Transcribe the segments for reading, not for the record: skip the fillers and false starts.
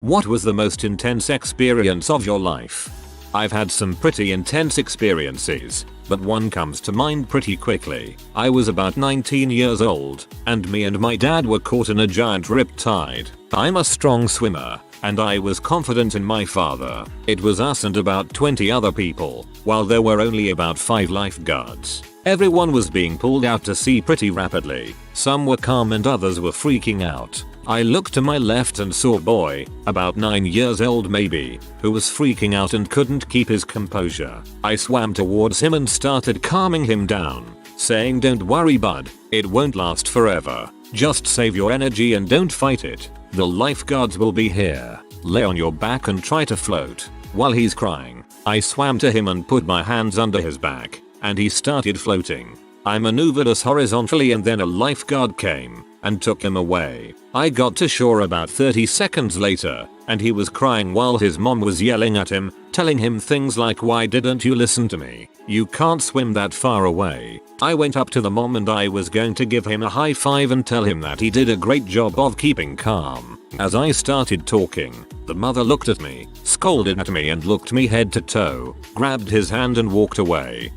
What was the most intense experience of your life? I've had some pretty intense experiences, but one comes to mind pretty quickly. I was about 19 years old, and me and my dad were caught in a giant riptide. I'm a strong swimmer, and I was confident in my father. It was us and about 20 other people, while there were only about 5 lifeguards. Everyone was being pulled out to sea pretty rapidly. Some were calm and others were freaking out. I looked to my left and saw a boy, about 9 years old maybe, who was freaking out and couldn't keep his composure. I swam towards him and started calming him down, saying, "Don't worry bud, it won't last forever. Just save your energy and don't fight it. The lifeguards will be here. Lay on your back and try to float." While he's crying, I swam to him and put my hands under his back, and he started floating. I maneuvered us horizontally and then a lifeguard came and took him away. I got to shore about 30 seconds later, and he was crying while his mom was yelling at him, telling him things like, "Why didn't you listen to me? You can't swim that far away." I went up to the mom and I was going to give him a high five and tell him that he did a great job of keeping calm. As I started talking, the mother looked at me, scolded at me and looked me head to toe, grabbed his hand and walked away.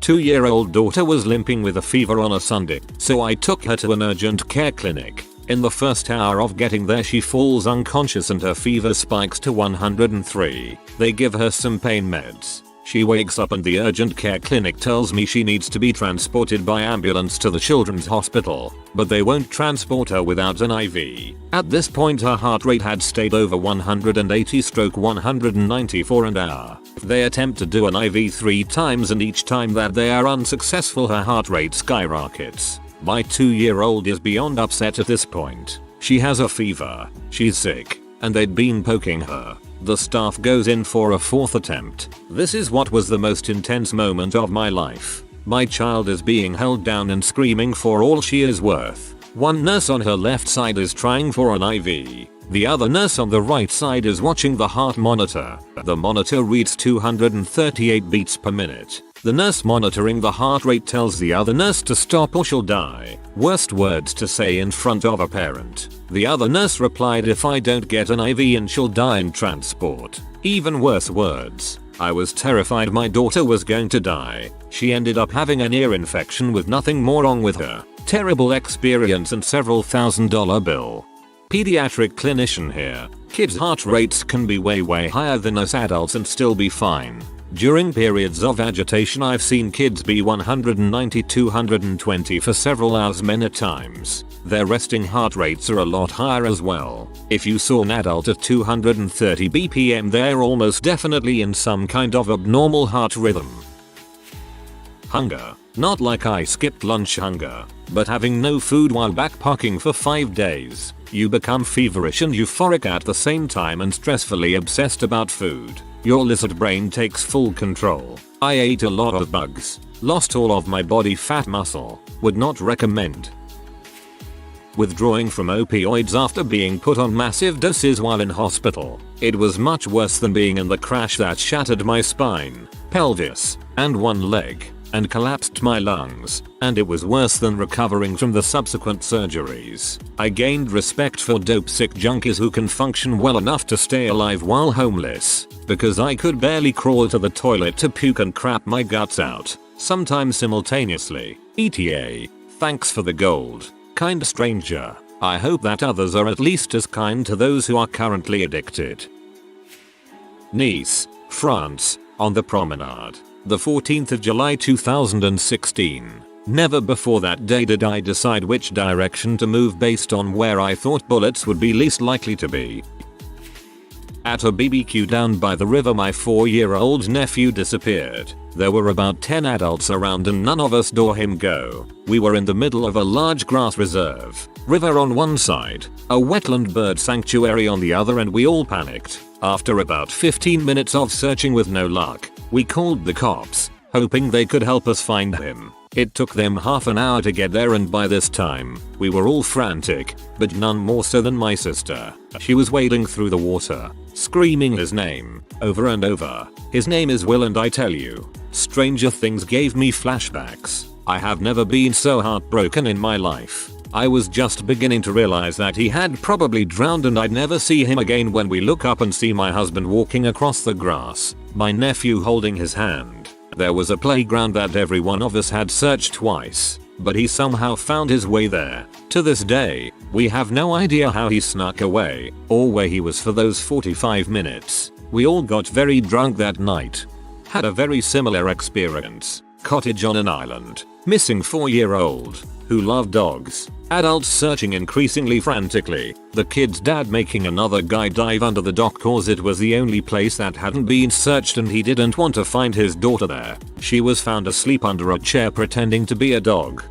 2-year-old daughter was limping with a fever on a Sunday, so I took her to an urgent care clinic. In the first hour of getting there she falls unconscious and her fever spikes to 103. They give her some pain meds. She wakes up and the urgent care clinic tells me she needs to be transported by ambulance to the children's hospital, but they won't transport her without an IV. At this point her heart rate had stayed over 180/194 an hour. They attempt to do an IV 3 times and each time that they are unsuccessful her heart rate skyrockets. My 2-year-old is beyond upset at this point. She has a fever, she's sick, and they'd been poking her. The staff goes in for a 4th attempt. This is what was the most intense moment of my life. My child is being held down and screaming for all she is worth. One nurse on her left side is trying for an IV. The other nurse on the right side is watching the heart monitor. The monitor reads 238 beats per minute. The nurse monitoring the heart rate tells the other nurse to stop or she'll die. Worst words to say in front of a parent. The other nurse replied, "If I don't get an IV and she'll die in transport." Even worse words. I was terrified my daughter was going to die. She ended up having an ear infection with nothing more wrong with her. Terrible experience and several $1,000 bill. Pediatric clinician here. Kids' heart rates can be way higher than us adults and still be fine. During periods of agitation I've seen kids be 190-220 for several hours many times. Their resting heart rates are a lot higher as well. If you saw an adult at 230 BPM they're almost definitely in some kind of abnormal heart rhythm. Hunger. Not like I skipped lunch hunger, but having no food while backpacking for 5 days. You become feverish and euphoric at the same time and stressfully obsessed about food. Your lizard brain takes full control. I ate a lot of bugs. Lost all of my body fat muscle. Would not recommend. Withdrawing from opioids after being put on massive doses while in hospital. It was much worse than being in the crash that shattered my spine, pelvis, and one leg, and collapsed my lungs, and it was worse than recovering from the subsequent surgeries. I gained respect for dope sick junkies who can function well enough to stay alive while homeless, because I could barely crawl to the toilet to puke and crap my guts out, sometimes simultaneously. ETA. Thanks for the gold. Kind stranger. I hope that others are at least as kind to those who are currently addicted. Nice, France, on the promenade. The 14th of July 2016. Never before that day did I decide which direction to move based on where I thought bullets would be least likely to be. At a BBQ down by the river my 4-year-old nephew disappeared. There were about 10 adults around and none of us saw him go. We were in the middle of a large grass reserve. River on one side, a wetland bird sanctuary on the other, and we all panicked. After about 15 minutes of searching with no luck, we called the cops, hoping they could help us find him. It took them half an hour to get there, and by this time, we were all frantic, but none more so than my sister. She was wading through the water, screaming his name, over and over. His name is Will, and I tell you, stranger things gave me flashbacks. I have never been so heartbroken in my life. I was just beginning to realize that he had probably drowned and I'd never see him again when we look up and see my husband walking across the grass, my nephew holding his hand. There was a playground that every one of us had searched twice, but he somehow found his way there. To this day, we have no idea how he snuck away, or where he was for those 45 minutes. We all got very drunk that night. Had a very similar experience. Cottage on an island. Missing 4-year-old. Who loved dogs. Adults searching increasingly frantically. The kid's dad making another guy dive under the dock cause it was the only place that hadn't been searched and he didn't want to find his daughter there. She was found asleep under a chair pretending to be a dog.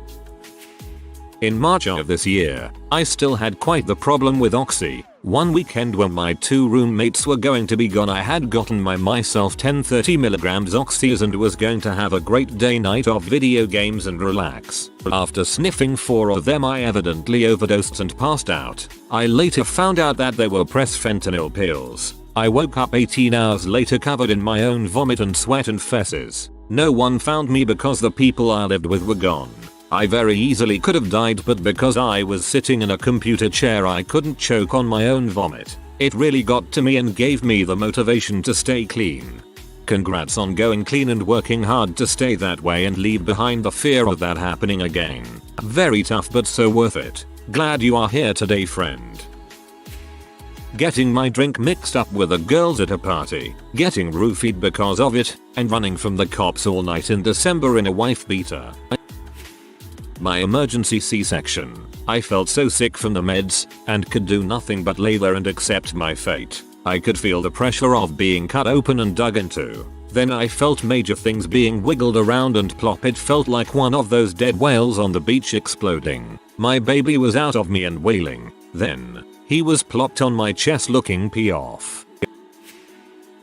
In March of this year, I still had quite the problem with Oxy. One weekend when my 2 roommates were going to be gone I had gotten myself 10-30mg Oxys and was going to have a great day night of video games and relax. After sniffing 4 of them I evidently overdosed and passed out. I later found out that they were pressed fentanyl pills. I woke up 18 hours later covered in my own vomit and sweat and fesses. No one found me because the people I lived with were gone. I very easily could have died but because I was sitting in a computer chair I couldn't choke on my own vomit. It really got to me and gave me the motivation to stay clean. Congrats on going clean and working hard to stay that way and leave behind the fear of that happening again. Very tough but so worth it. Glad you are here today, friend. Getting my drink mixed up with the girls at a party, getting roofied because of it, and running from the cops all night in December in a wife beater. My emergency C-section. I felt so sick from the meds and could do nothing but lay there and accept my fate. I could feel the pressure of being cut open and dug into. Then I felt major things being wiggled around and plop. It felt like one of those dead whales on the beach exploding. My baby was out of me and wailing. Then he was plopped on my chest looking pee off.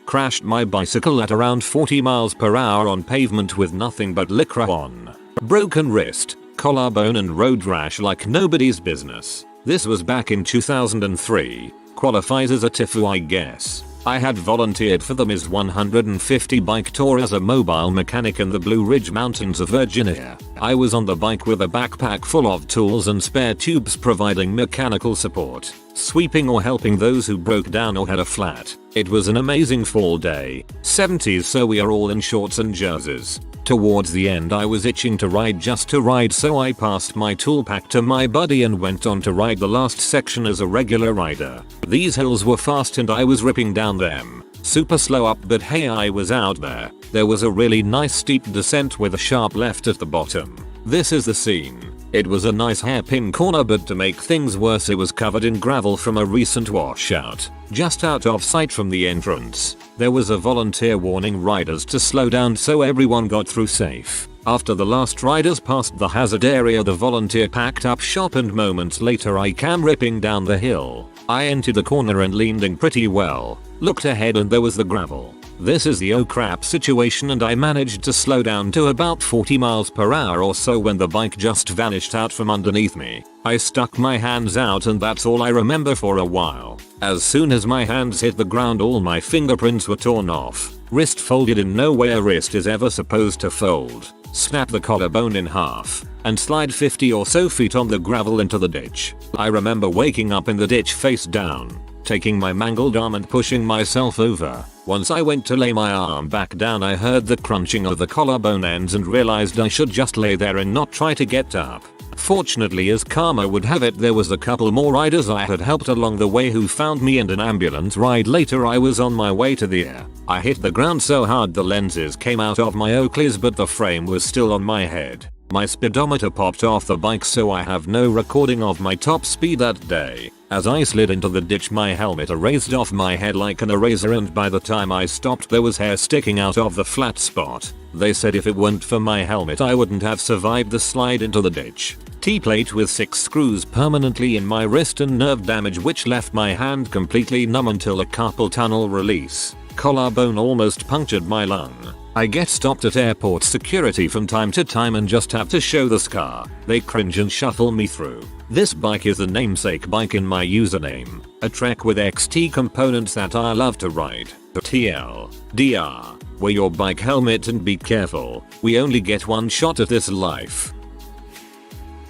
Crashed my bicycle at around 40 miles per hour on pavement with nothing but Lycra on. Broken wrist, collarbone and road rash like nobody's business. This was back in 2003. Qualifies as a TIFU I guess. I had volunteered for the Ms. 150 bike tour as a mobile mechanic in the Blue Ridge Mountains of Virginia. I was on the bike with a backpack full of tools and spare tubes providing mechanical support, sweeping or helping those who broke down or had a flat. It was an amazing fall day. 70s so we are all in shorts and jerseys. Towards the end I was itching to ride just to ride so I passed my tool pack to my buddy and went on to ride the last section as a regular rider. These hills were fast and I was ripping down them. Super slow up but hey I was out there. There was a really nice steep descent with a sharp left at the bottom. This is the scene. It was a nice hairpin corner but to make things worse it was covered in gravel from a recent washout. Just out of sight from the entrance, there was a volunteer warning riders to slow down so everyone got through safe. After the last riders passed the hazard area the volunteer packed up shop and moments later I came ripping down the hill. I entered the corner and leaned in pretty well. Looked ahead and there was the gravel. This is the oh crap situation and I managed to slow down to about 40 miles per hour or so when the bike just vanished out from underneath me. I stuck my hands out and that's all I remember for a while. As soon as my hands hit the ground all my fingerprints were torn off. Wrist folded in no way a wrist is ever supposed to fold. Snap the collarbone in half and slide 50 or so feet on the gravel into the ditch. I remember waking up in the ditch face down, taking my mangled arm and pushing myself over. Once I went to lay my arm back down I heard the crunching of the collarbone ends and realized I should just lay there and not try to get up. Fortunately as karma would have it there was a couple more riders I had helped along the way who found me and an ambulance ride later I was on my way to the air. I hit the ground so hard the lenses came out of my Oakleys but the frame was still on my head. My speedometer popped off the bike so I have no recording of my top speed that day. As I slid into the ditch my helmet erased off my head like an eraser and by the time I stopped there was hair sticking out of the flat spot. They said if it weren't for my helmet I wouldn't have survived the slide into the ditch. T-plate with 6 screws permanently in my wrist and nerve damage which left my hand completely numb until a carpal tunnel release. Collarbone almost punctured my lung. I get stopped at airport security from time to time and just have to show the scar. They cringe and shuffle me through. This bike is the namesake bike in my username. A Trek with XT components that I love to ride. TL. DR. Wear your bike helmet and be careful. We only get one shot at this life.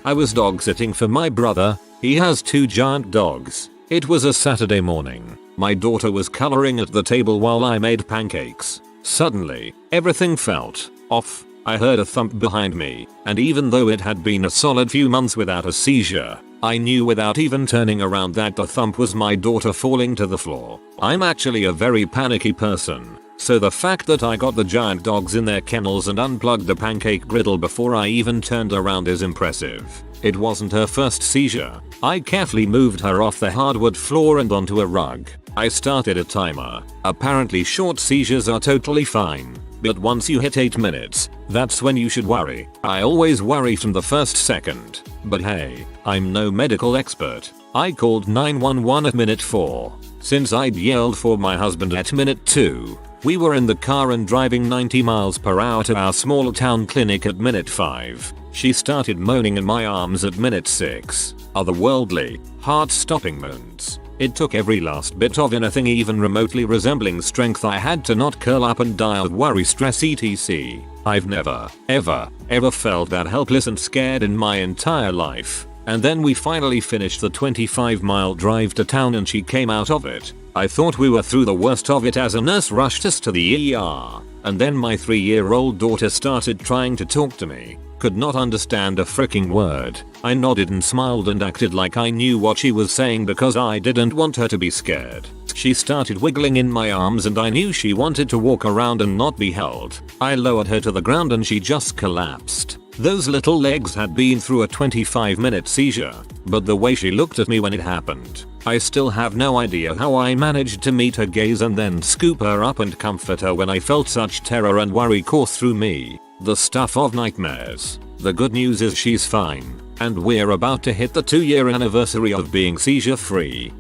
I was dog sitting for my brother. He has 2 giant dogs. It was a Saturday morning. My daughter was coloring at the table while I made pancakes. Suddenly, everything felt off. I heard a thump behind me, and even though it had been a solid few months without a seizure, I knew without even turning around that the thump was my daughter falling to the floor. I'm actually a very panicky person, so the fact that I got the giant dogs in their kennels and unplugged the pancake griddle before I even turned around is impressive. It wasn't her first seizure. I carefully moved her off the hardwood floor and onto a rug. I started a timer. Apparently short seizures are totally fine, but once you hit 8 minutes, that's when you should worry. I always worry from the first second. But hey, I'm no medical expert. I called 911 at minute 4. Since I'd yelled for my husband at minute 2, we were in the car and driving 90 miles per hour to our small town clinic at minute 5. She started moaning in my arms at minute 6. Otherworldly, heart-stopping moans. It took every last bit of anything even remotely resembling strength I had to not curl up and die of worry, stress, etc. I've never, ever felt that helpless and scared in my entire life. And then we finally finished the 25-mile drive to town and she came out of it. I thought we were through the worst of it as a nurse rushed us to the ER. And then my 3-year-old daughter started trying to talk to me. Could not understand a freaking word. I nodded and smiled and acted like I knew what she was saying because I didn't want her to be scared. She started wiggling in my arms and I knew she wanted to walk around and not be held. I lowered her to the ground and she just collapsed. Those little legs had been through a 25-minute seizure, but the way she looked at me when it happened, I still have no idea how I managed to meet her gaze and then scoop her up and comfort her when I felt such terror and worry course through me. The stuff of nightmares. The good news is she's fine, and we're about to hit the 2-year anniversary of being seizure free.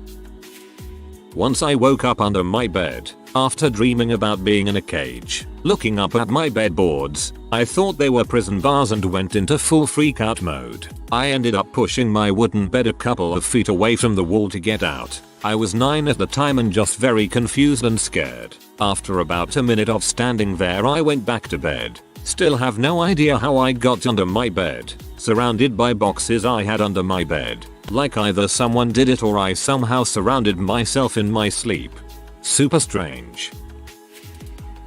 Once I woke up under my bed, after dreaming about being in a cage. Looking up at my bedboards, I thought they were prison bars and went into full freak out mode. I ended up pushing my wooden bed a couple of feet away from the wall to get out. I was 9 at the time and just very confused and scared. After about a minute of standing there I went back to bed. Still have no idea how I got under my bed, surrounded by boxes I had under my bed. Like either someone did it or I somehow surrounded myself in my sleep. Super strange.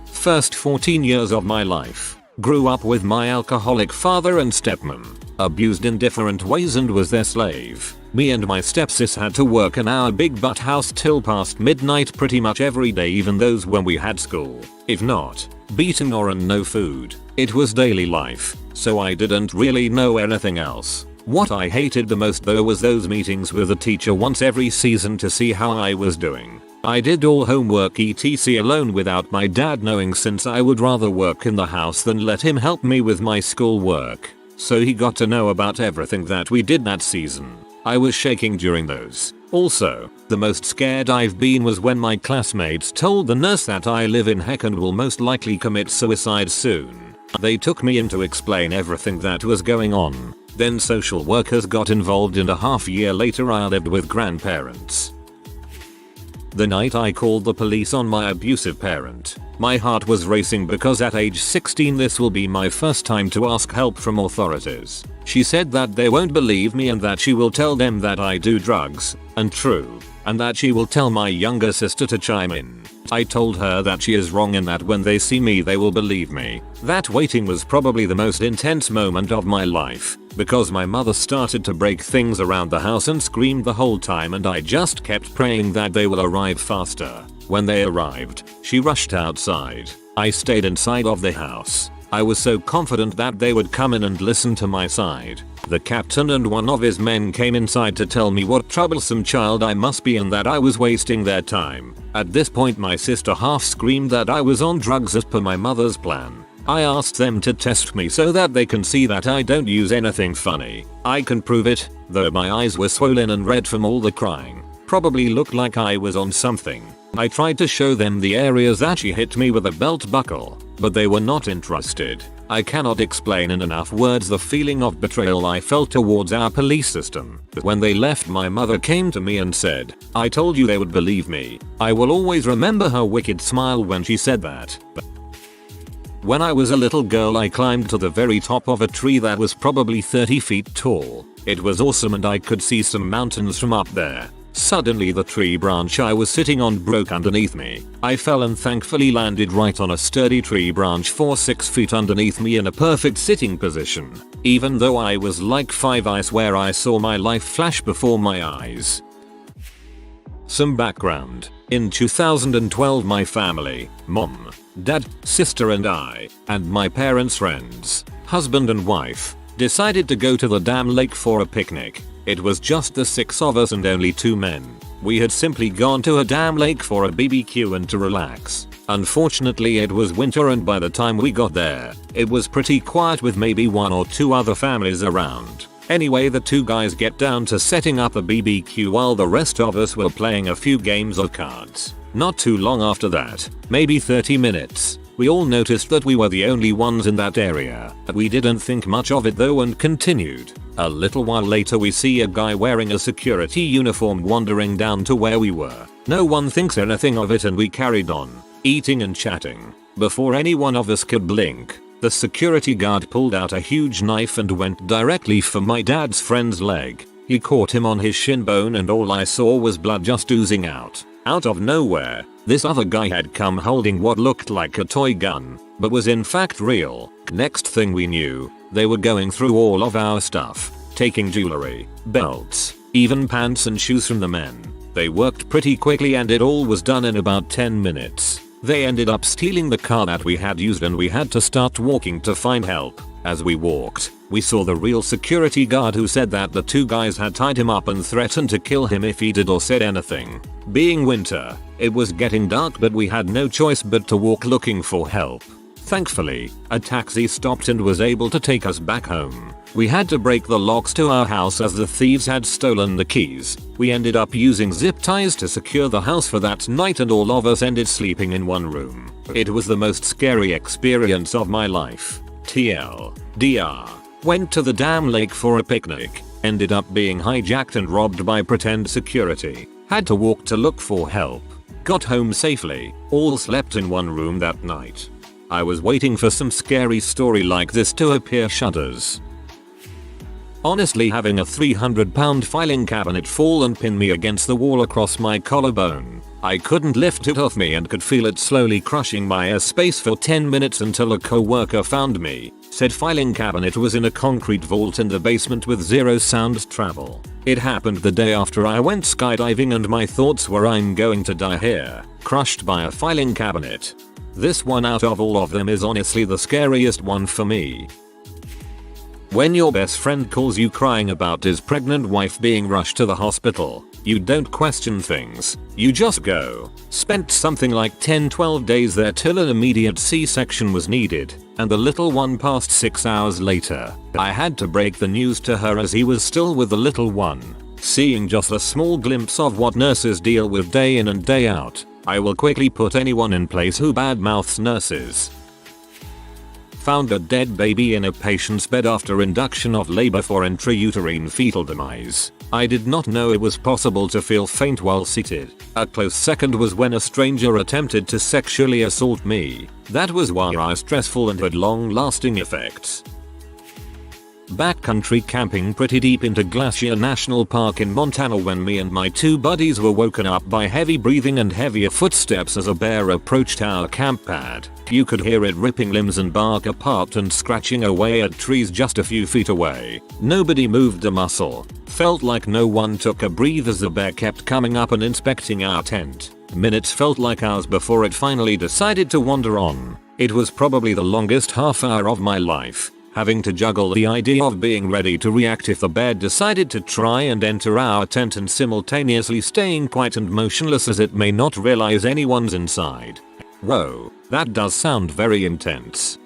First 14 years of my life. Grew up with my alcoholic father and stepmom. Abused in different ways and was their slave. Me and my stepsis had to work in our big butt house till past midnight pretty much every day, even those when we had school. If not, beaten or on no food. It was daily life, so I didn't really know anything else. What I hated the most though was those meetings with the teacher once every season to see how I was doing. I did all homework etc alone without my dad knowing, since I would rather work in the house than let him help me with my school work. So he got to know about everything that we did that season. I was shaking during those. Also, the most scared I've been was when my classmates told the nurse that I live in heck and will most likely commit suicide soon. They took me in to explain everything that was going on. Then social workers got involved and a half year later I lived with grandparents. The night I called the police on my abusive parent, my heart was racing because at age 16 this will be my first time to ask help from authorities. She said that they won't believe me and that she will tell them that I do drugs, and true, and that she will tell my younger sister to chime in. I told her that she is wrong and that when they see me they will believe me. That waiting was probably the most intense moment of my life, because my mother started to break things around the house and screamed the whole time and I just kept praying that they will arrive faster. When they arrived, she rushed outside. I stayed inside of the house. I was so confident that they would come in and listen to my side. The captain and one of his men came inside to tell me what troublesome child I must be and that I was wasting their time. At this point my sister half screamed that I was on drugs as per my mother's plan. I asked them to test me so that they can see that I don't use anything funny. I can prove it, though my eyes were swollen and red from all the crying. Probably looked like I was on something. I tried to show them the areas that she hit me with a belt buckle, but they were not interested. I cannot explain in enough words the feeling of betrayal I felt towards our police system. When they left, my mother came to me and said, "I told you they would believe me." I will always remember her wicked smile when she said that. When I was a little girl I climbed to the very top of a tree that was probably 30 feet tall. It was awesome and I could see some mountains from up there. Suddenly the tree branch I was sitting on broke underneath me. I fell and thankfully landed right on a sturdy tree branch 6 feet underneath me in a perfect sitting position. Even though I was like 5, I swear I saw my life flash before my eyes. Some background. In 2012 my family, mom, dad, sister and I, and my parents' friends, husband and wife, decided to go to the damn lake for a picnic. It was just the 6 of us and only 2 men. We had simply gone to a damn lake for a BBQ and to relax. Unfortunately it was winter and by the time we got there, it was pretty quiet with maybe 1 or 2 other families around. Anyway, the 2 guys get down to setting up a BBQ while the rest of us were playing a few games of cards. Not too long after that, maybe 30 minutes, we all noticed that we were the only ones in that area. We didn't think much of it though and continued. A little while later we see a guy wearing a security uniform wandering down to where we were. No one thinks anything of it and we carried on, eating and chatting. Before any one of us could blink, the security guard pulled out a huge knife and went directly for my dad's friend's leg. He caught him on his shin bone and all I saw was blood just oozing out. Out of nowhere, this other guy had come holding what looked like a toy gun, but was in fact real. Next thing we knew, they were going through all of our stuff, taking jewelry, belts, even pants and shoes from the men. They worked pretty quickly and it all was done in about 10 minutes. They ended up stealing the car that we had used and we had to start walking to find help. As we walked, we saw the real security guard who said that the 2 guys had tied him up and threatened to kill him if he did or said anything. Being winter, it was getting dark but we had no choice but to walk looking for help. Thankfully, a taxi stopped and was able to take us back home. We had to break the locks to our house as the thieves had stolen the keys. We ended up using zip ties to secure the house for that night and all of us ended sleeping in one room. It was the most scary experience of my life. TLDR. Went to the damn lake for a picnic. Ended up being hijacked and robbed by pretend security. Had to walk to look for help. Got home safely. All slept in one room that night. I was waiting for some scary story like this to appear. Shudders. Honestly, having a 300-pound filing cabinet fall and pin me against the wall across my collarbone. I couldn't lift it off me and could feel it slowly crushing my space for 10 minutes until a co-worker found me. Said filing cabinet was in a concrete vault in the basement with 0 sound travel. It happened the day after I went skydiving and my thoughts were I'm going to die here, crushed by a filing cabinet. This one out of all of them is honestly the scariest one for me. When your best friend calls you crying about his pregnant wife being rushed to the hospital, you don't question things, you just go. Spent something like 10-12 days there till an immediate C-section was needed, and the little one passed 6 hours later. I had to break the news to her as he was still with the little one. Seeing just a small glimpse of what nurses deal with day in and day out, I will quickly put anyone in place who badmouths nurses. Found a dead baby in a patient's bed after induction of labor for intrauterine fetal demise. I did not know it was possible to feel faint while seated. A close second was when a stranger attempted to sexually assault me. That was why I was stressful and had long-lasting effects. Backcountry camping pretty deep into Glacier National Park in Montana when me and my 2 buddies were woken up by heavy breathing and heavier footsteps as a bear approached our camp pad. You could hear it ripping limbs and bark apart and scratching away at trees just a few feet away. Nobody moved a muscle. Felt like no one took a breath as the bear kept coming up and inspecting our tent. Minutes felt like hours before it finally decided to wander on. It was probably the longest half hour of my life, having to juggle the idea of being ready to react if the bear decided to try and enter our tent and simultaneously staying quiet and motionless as it may not realize anyone's inside. Whoa, that does sound very intense.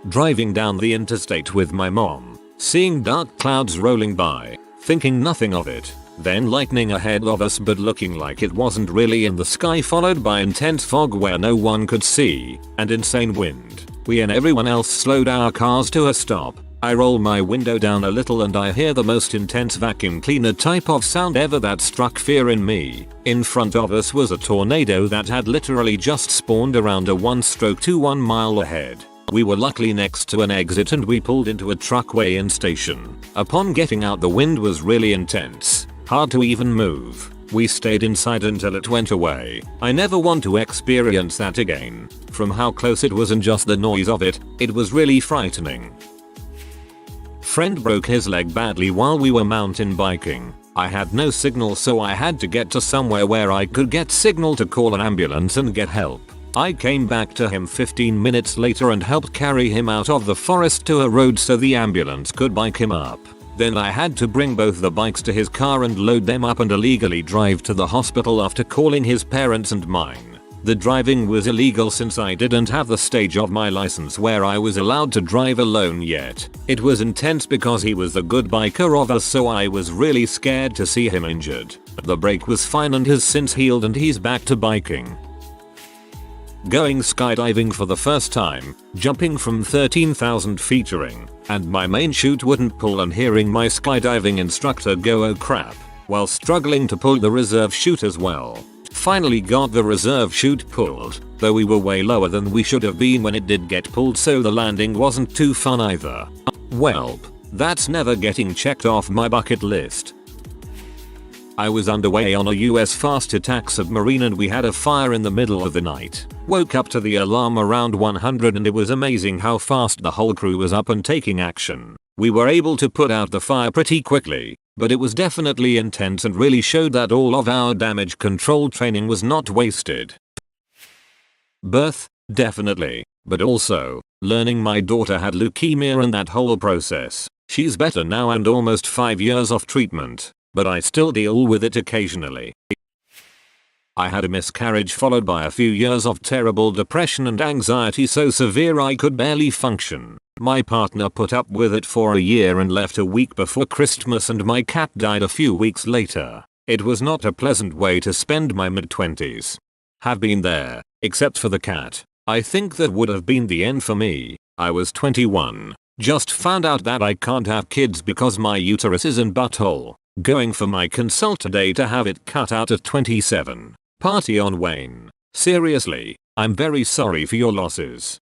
Driving down the interstate with my mom, seeing dark clouds rolling by, thinking nothing of it, then lightning ahead of us but looking like it wasn't really in the sky, followed by intense fog where no one could see, and insane wind. We and everyone else slowed our cars to a stop. I roll my window down a little and I hear the most intense vacuum cleaner type of sound ever that struck fear in me. In front of us was a tornado that had literally just spawned around a 1 to 1 mile ahead. We were luckily next to an exit and we pulled into a truck weigh-in station. Upon getting out, the wind was really intense, hard to even move. We stayed inside until it went away. I never want to experience that again. From how close it was and just the noise of it, it was really frightening. Friend broke his leg badly while we were mountain biking. I had no signal, so I had to get to somewhere where I could get signal to call an ambulance and get help. I came back to him 15 minutes later and helped carry him out of the forest to a road so the ambulance could bike him up. Then I had to bring both the bikes to his car and load them up and illegally drive to the hospital after calling his parents and mine. The driving was illegal since I didn't have the stage of my license where I was allowed to drive alone yet. It was intense because he was the good biker of us, so I was really scared to see him injured. The break was fine and has since healed and he's back to biking. Going skydiving for the first time, jumping from 13,000 feet, and my main chute wouldn't pull and hearing my skydiving instructor go oh crap, while struggling to pull the reserve chute as well. Finally got the reserve chute pulled, though we were way lower than we should have been when it did get pulled, so the landing wasn't too fun either. Welp, that's never getting checked off my bucket list. I was underway on a US fast attack submarine and we had a fire in the middle of the night. Woke up to the alarm around 100 and it was amazing how fast the whole crew was up and taking action. We were able to put out the fire pretty quickly, but it was definitely intense and really showed that all of our damage control training was not wasted. Birth, definitely, but also, learning my daughter had leukemia and that whole process. She's better now and almost 5 years off treatment, but I still deal with it occasionally. I had a miscarriage followed by a few years of terrible depression and anxiety so severe I could barely function. My partner put up with it for a year and left a week before Christmas, and my cat died a few weeks later. It was not a pleasant way to spend my mid-20s. Have been there, except for the cat. I think that would have been the end for me. I was 21. Just found out that I can't have kids because my uterus is in butthole. Going for my consult today to have it cut out at 27. Party on Wayne. Seriously, I'm very sorry for your losses.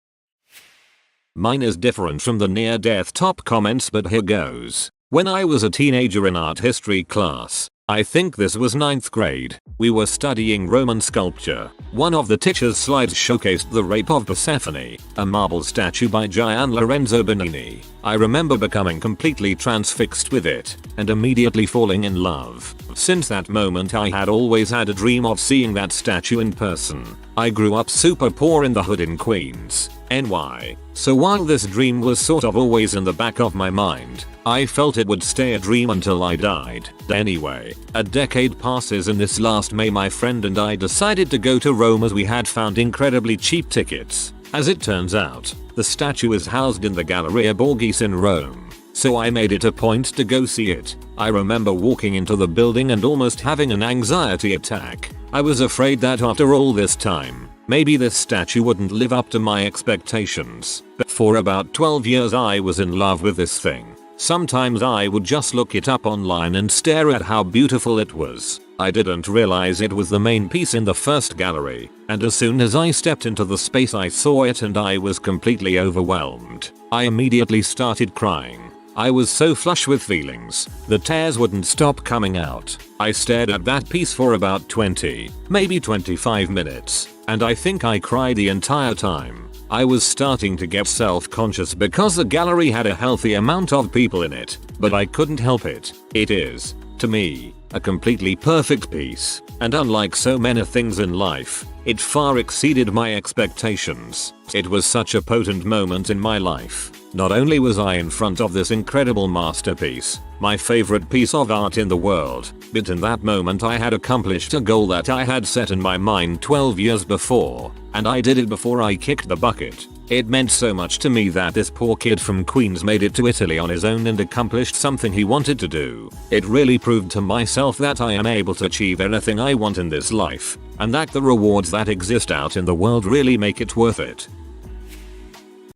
Mine is different from the near-death top comments, but here goes. When I was a teenager in art history class, I think this was 9th grade, we were studying Roman sculpture. One of the teacher's slides showcased the Rape of Persephone, a marble statue by Gian Lorenzo Benini. I remember becoming completely transfixed with it, and immediately falling in love. Since that moment I had always had a dream of seeing that statue in person. I grew up super poor in the hood in Queens, NY, so while this dream was sort of always in the back of my mind, I felt it would stay a dream until I died. Anyway, a decade passes and this last May my friend and I decided to go to Rome as we had found incredibly cheap tickets. As it turns out, the statue is housed in the Galleria Borghese in Rome, so I made it a point to go see it. I remember walking into the building and almost having an anxiety attack. I was afraid that after all this time, maybe this statue wouldn't live up to my expectations. But for about 12 years I was in love with this thing. Sometimes I would just look it up online and stare at how beautiful it was. I didn't realize it was the main piece in the first gallery, and as soon as I stepped into the space I saw it and I was completely overwhelmed. I immediately started crying. I was so flush with feelings, the tears wouldn't stop coming out. I stared at that piece for about 20, maybe 25 minutes, and I think I cried the entire time. I was starting to get self-conscious because the gallery had a healthy amount of people in it, but I couldn't help it. It is, to me, a completely perfect piece, and unlike so many things in life, it far exceeded my expectations. It was such a potent moment in my life. Not only was I in front of this incredible masterpiece, my favorite piece of art in the world, but in that moment I had accomplished a goal that I had set in my mind 12 years before, and I did it before I kicked the bucket. It meant so much to me that this poor kid from Queens made it to Italy on his own and accomplished something he wanted to do. It really proved to myself that I am able to achieve anything I want in this life, and that the rewards that exist out in the world really make it worth it.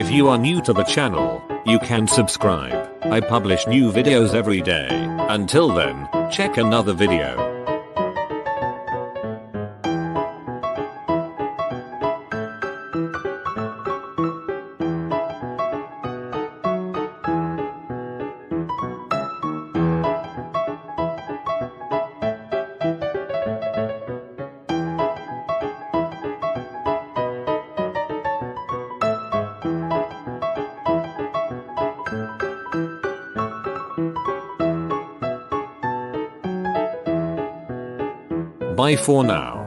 If you are new to the channel, you can subscribe. I publish new videos every day. Until then, check another video. Bye for now.